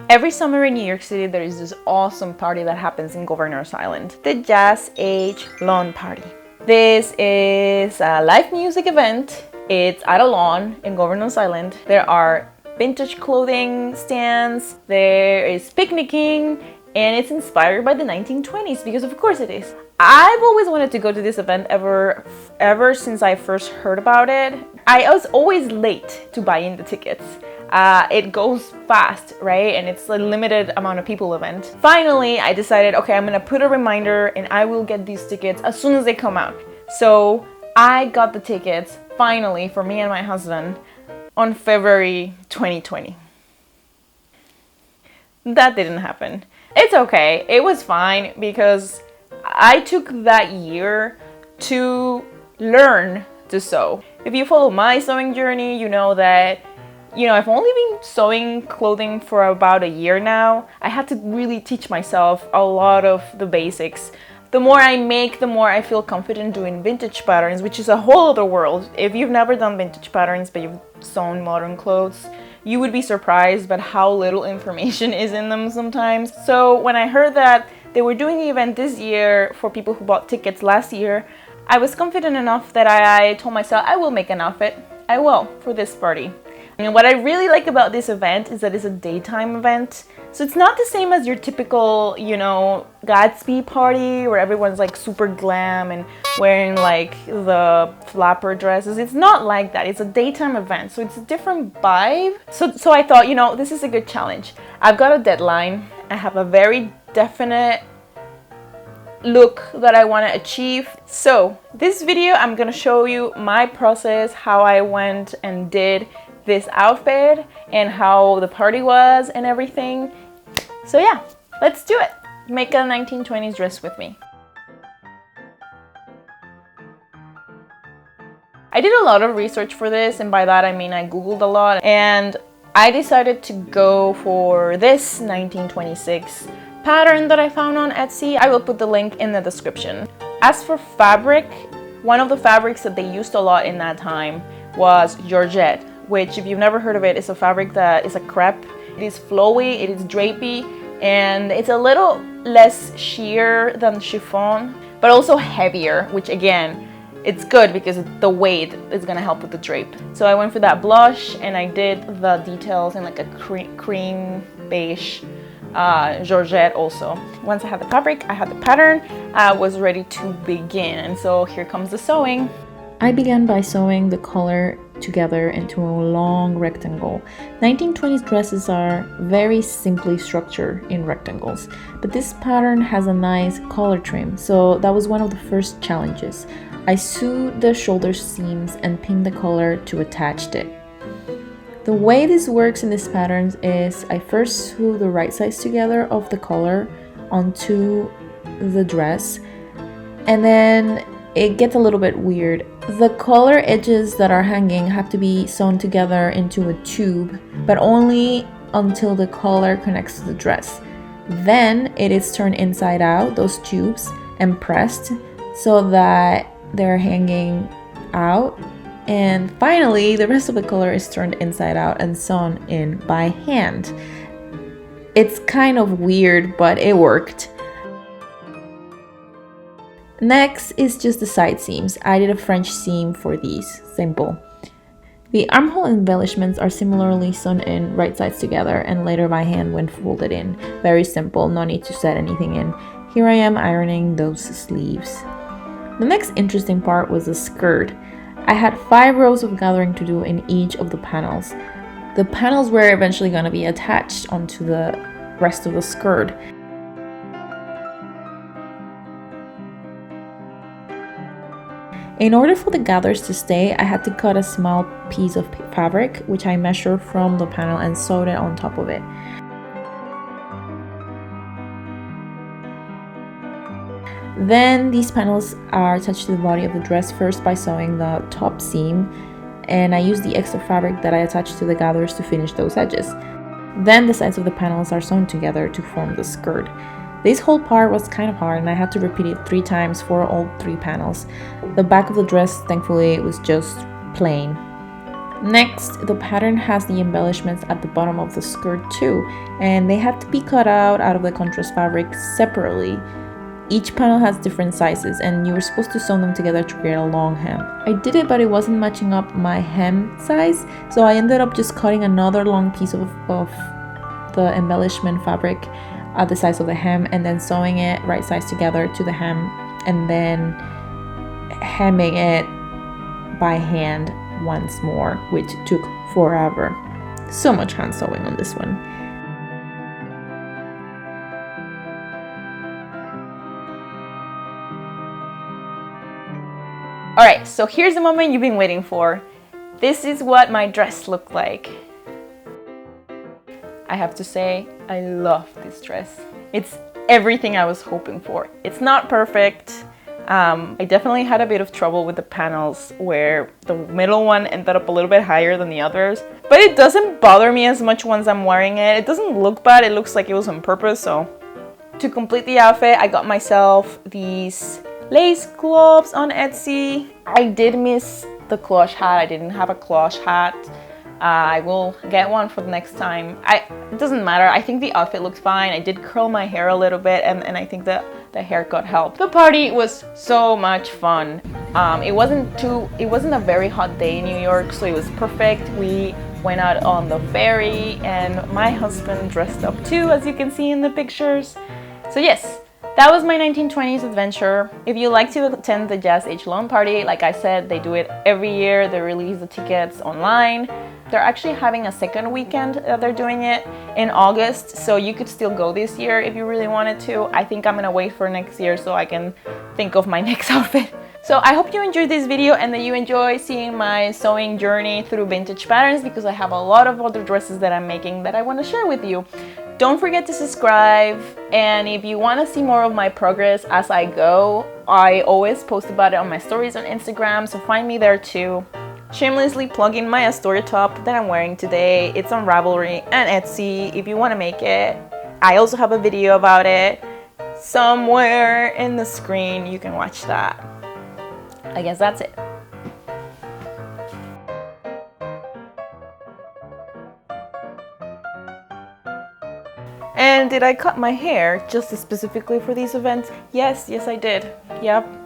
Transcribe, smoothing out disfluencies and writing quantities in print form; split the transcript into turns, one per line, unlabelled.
Every summer in New York City, there is this awesome party that happens in Governor's Island, the Jazz Age Lawn Party. This is a live music event. It's at a lawn in Governor's Island. There are vintage clothing stands, there is picnicking, and it's inspired by the 1920s because of course it is. I've always wanted to go to this event ever since I first heard about it. I was always late to buy in the tickets. It goes fast, right? And it's a limited amount of people event. Finally, I decided, okay, I'm gonna put a reminder and I will get these tickets as soon as they come out. So I got the tickets finally for me and my husband on February 2020. That didn't happen. It's okay. It was fine because I took that year to learn to sew. If you follow my sewing journey, you know that I've only been sewing clothing for about a year now. I had to really teach myself a lot of the basics. The more I make, the more I feel confident doing vintage patterns, which is a whole other world. If you've never done vintage patterns, but you've sewn modern clothes, you would be surprised by how little information is in them sometimes. So when I heard that they were doing the event this year for people who bought tickets last year, I was confident enough that I told myself I will make an outfit. I will for this party. And what I really like about this event is that it's a daytime event. So it's not the same as your typical, Gatsby party where everyone's like super glam and wearing like the flapper dresses. It's not like that. It's a daytime event. So it's a different vibe. So I thought, this is a good challenge. I've got a deadline. I have a very definite look that I want to achieve. So this video, I'm going to show you my process, how I went and did this outfit and how the party was and everything. So yeah, let's do it. Make a 1920s dress with me. I did a lot of research for this, and by that I mean I googled a lot, and I decided to go for this 1926 pattern that I found on Etsy. I will put the link in the description. As for fabric, one of the fabrics that they used a lot in that time was Georgette, which, if you've never heard of it, is a fabric that is a crepe. It is flowy, it is drapey, and it's a little less sheer than chiffon, but also heavier, which again, it's good because the weight is gonna help with the drape. So I went for that blush and I did the details in like a cream beige Georgette also. Once I had the fabric, I had the pattern, I was ready to begin. And so here comes the sewing. I began by sewing the collar together into a long rectangle. 1920s dresses are very simply structured in rectangles, but this pattern has a nice collar trim, so that was one of the first challenges. I sewed the shoulder seams and pinned the collar to attach it. The way this works in these patterns is I first sew the right sides together of the collar onto the dress, and then it gets a little bit weird. The collar edges that are hanging have to be sewn together into a tube, but only until the collar connects to the dress. Then it is turned inside out, those tubes, and pressed so that they're hanging out. And finally, the rest of the collar is turned inside out and sewn in by hand. It's kind of weird, but it worked. Next is just the side seams. I did a French seam for these, simple. The armhole embellishments are similarly sewn in right sides together and later by hand when folded in. Very simple, no need to set anything in. Here I am ironing those sleeves. The next interesting part was the skirt. I had 5 rows of gathering to do in each of the panels. The panels were eventually going to be attached onto the rest of the skirt. In order for the gathers to stay, I had to cut a small piece of fabric, which I measured from the panel and sewed it on top of it. Then these panels are attached to the body of the dress first by sewing the top seam, and I used the extra fabric that I attached to the gathers to finish those edges. Then the sides of the panels are sewn together to form the skirt. This whole part was kind of hard and I had to repeat it 3 times for all 3 panels. The back of the dress, thankfully, was just plain. Next, the pattern has the embellishments at the bottom of the skirt too, and they had to be cut out of the contrast fabric separately. Each panel has different sizes and you were supposed to sew them together to create a long hem. I did it, but it wasn't matching up my hem size, so I ended up just cutting another long piece of the embellishment fabric at the size of the hem and then sewing it right size together to the hem and then hemming it by hand once more, which took forever. So much hand sewing on this one. Alright, so here's the moment you've been waiting for. This is what my dress looked like. I have to say, I love this dress. It's everything I was hoping for. It's not perfect. I definitely had a bit of trouble with the panels where the middle one ended up a little bit higher than the others. But it doesn't bother me as much once I'm wearing it. It doesn't look bad. It looks like it was on purpose. So to complete the outfit, I got myself these lace gloves on Etsy. I did miss the cloche hat. I didn't have a cloche hat. I will get one for the next time. It doesn't matter. I think the outfit looks fine. I did curl my hair a little bit and I think that the haircut helped. The party was so much fun. It wasn't a very hot day in New York, so it was perfect. We went out on the ferry and my husband dressed up too, as you can see in the pictures. So yes, that was my 1920s adventure. If you like to attend the Jazz Age Lawn Party, like I said, they do it every year. They release the tickets online. They're actually having a second weekend that they're doing it in August, so you could still go this year if you really wanted to. I think I'm gonna wait for next year so I can think of my next outfit. So I hope you enjoyed this video and that you enjoy seeing my sewing journey through vintage patterns, because I have a lot of other dresses that I'm making that I want to share with you. Don't forget to subscribe, and if you want to see more of my progress as I go, I always post about it on my stories on Instagram, so find me there too. Shamelessly plugging my Astoria top that I'm wearing today. It's on Ravelry and Etsy if you want to make it. I also have a video about it somewhere in the screen. You can watch that. I guess that's it. And did I cut my hair just specifically for these events? Yes, I did. Yep.